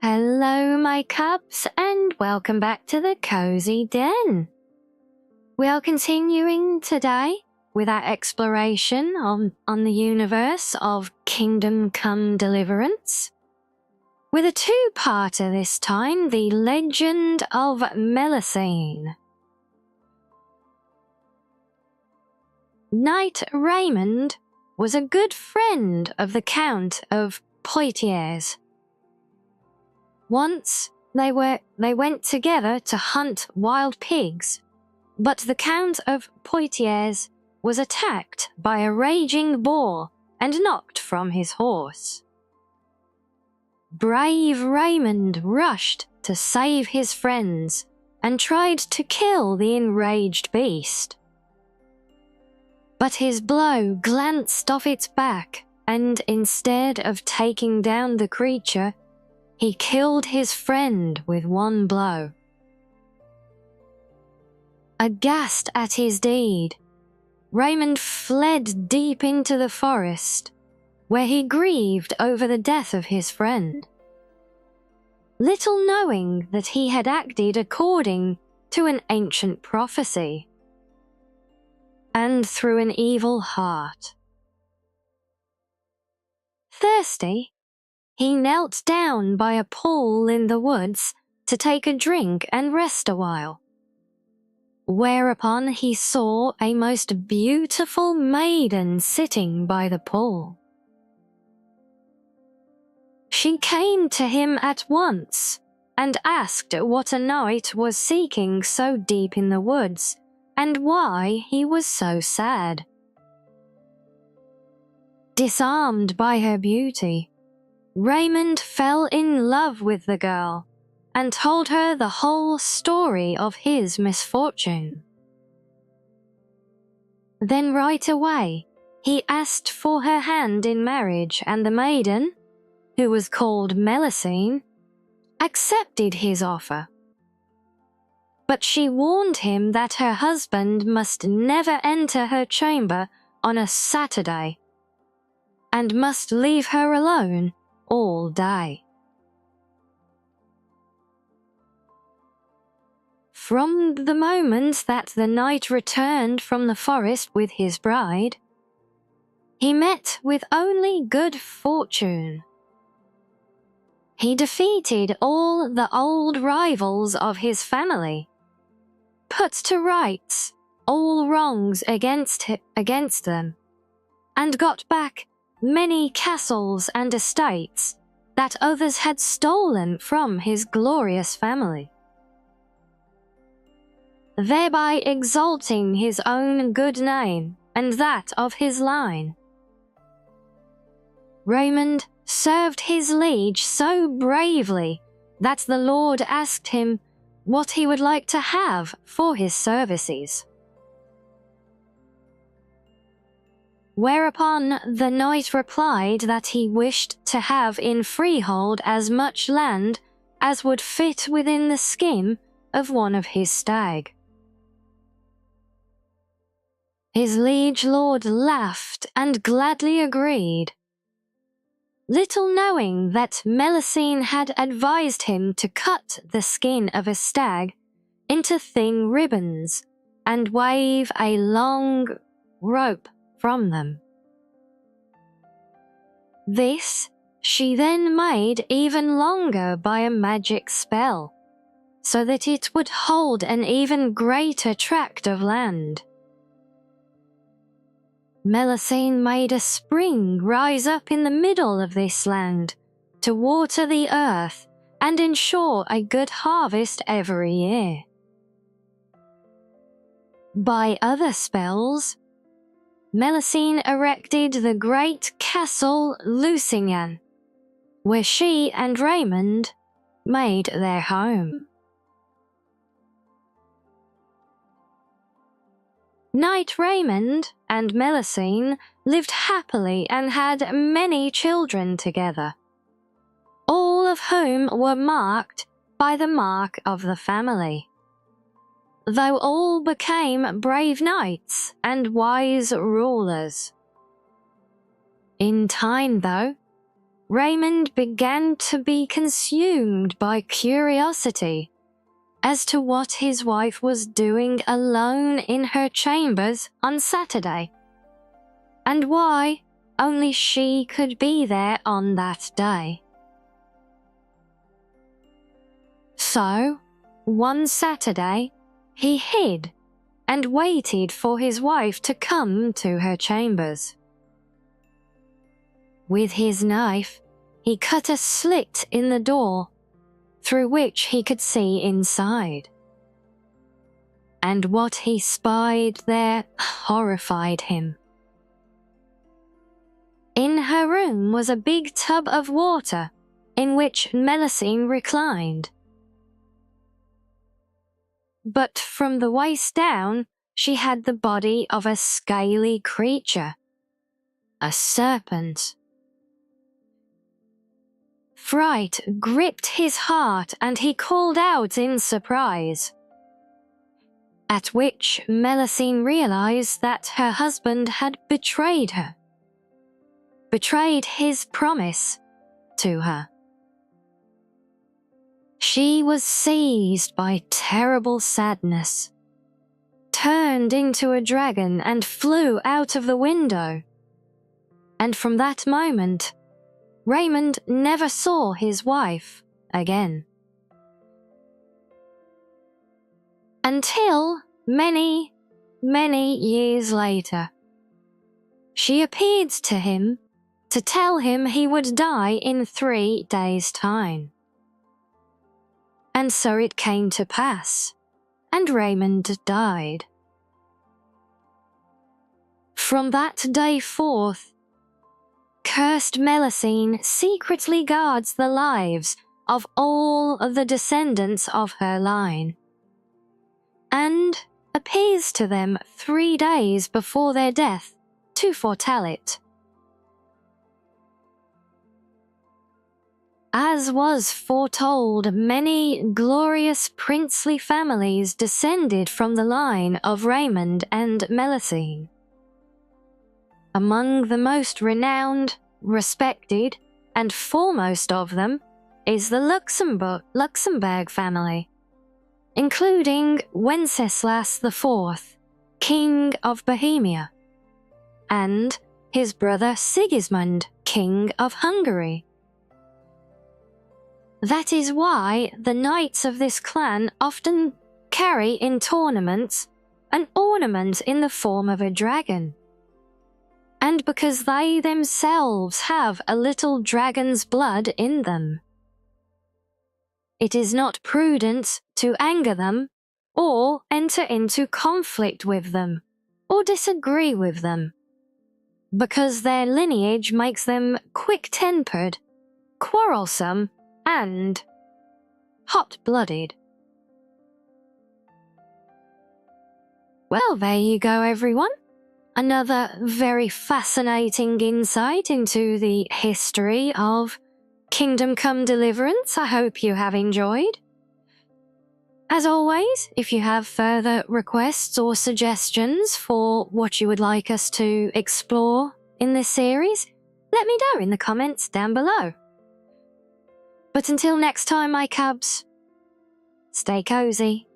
Hello, my cubs, and welcome back to the Cozy Den. We are continuing today with our exploration on the universe of Kingdom Come Deliverance, with a two-parter this time, the Legend of Melusine. Knight Raymond was a good friend of the Count of Poitiers. Once they went together to hunt wild pigs, but the Count of Poitiers was attacked by a raging boar and knocked from his horse. Brave Raymond rushed to save his friends and tried to kill the enraged beast. But his blow glanced off its back, and instead of taking down the creature, he killed his friend with one blow. Aghast at his deed, Raymond fled deep into the forest, where he grieved over the death of his friend, little knowing that he had acted according to an ancient prophecy, and through an evil heart. Thirsty, he knelt down by a pool in the woods to take a drink and rest a while, whereupon he saw a most beautiful maiden sitting by the pool. She came to him at once and asked what a knight was seeking so deep in the woods and why he was so sad. Disarmed by her beauty, Raymond fell in love with the girl and told her the whole story of his misfortune. Then right away, he asked for her hand in marriage, and the maiden, who was called Melusine, accepted his offer. But she warned him that her husband must never enter her chamber on a Saturday and must leave her alone all day. From the moment that the knight returned from the forest with his bride, he met with only good fortune. He defeated all the old rivals of his family, put to rights all wrongs against them, and got back many castles and estates that others had stolen from his glorious family, thereby exalting his own good name and that of his line. Raymond served his liege so bravely that the Lord asked him what he would like to have for his services. Whereupon the knight replied that he wished to have in freehold as much land as would fit within the skin of one of his stag. His liege lord laughed and gladly agreed, little knowing that Melusine had advised him to cut the skin of a stag into thin ribbons and wave a long rope from them. This she then made even longer by a magic spell, so that it would hold an even greater tract of land. Melusine made a spring rise up in the middle of this land to water the earth and ensure a good harvest every year. By other spells, Melusine erected the great castle Melusine, where she and Raymond made their home. Knight Raymond and Melusine lived happily and had many children together, all of whom were marked by the mark of the family, though all became brave knights and wise rulers. In time, though, Raymond began to be consumed by curiosity as to what his wife was doing alone in her chambers on Saturday, and why only she could be there on that day. So, one Saturday, he hid and waited for his wife to come to her chambers. With his knife, he cut a slit in the door, through which he could see inside. And what he spied there horrified him. In her room was a big tub of water, in which Melusine reclined. But from the waist down, she had the body of a scaly creature, a serpent. Fright gripped his heart and he called out in surprise, at which Melusine realized that her husband had betrayed her, betrayed his promise to her. She was seized by terrible sadness, turned into a dragon and flew out of the window. And from that moment, Raymond never saw his wife again. Until many, many years later, she appeared to him to tell him he would die in 3 days' time. And so it came to pass, and Raymond died. From that day forth, cursed Melusine secretly guards the lives of all of the descendants of her line, and appears to them 3 days before their death to foretell it. As was foretold, many glorious princely families descended from the line of Raymond and Melusine. Among the most renowned, respected, and foremost of them is the Luxembourg family, including Wenceslas IV, King of Bohemia, and his brother Sigismund, King of Hungary. That is why the knights of this clan often carry in tournaments an ornament in the form of a dragon, and because they themselves have a little dragon's blood in them. It is not prudent to anger them, or enter into conflict with them, or disagree with them, because their lineage makes them quick-tempered, quarrelsome, and hot-blooded. Well, there you go, everyone. Another very fascinating insight into the history of Kingdom Come Deliverance. I hope you have enjoyed. As always, if you have further requests or suggestions for what you would like us to explore in this series, let me know in the comments down below. But until next time, my cubs, stay cozy.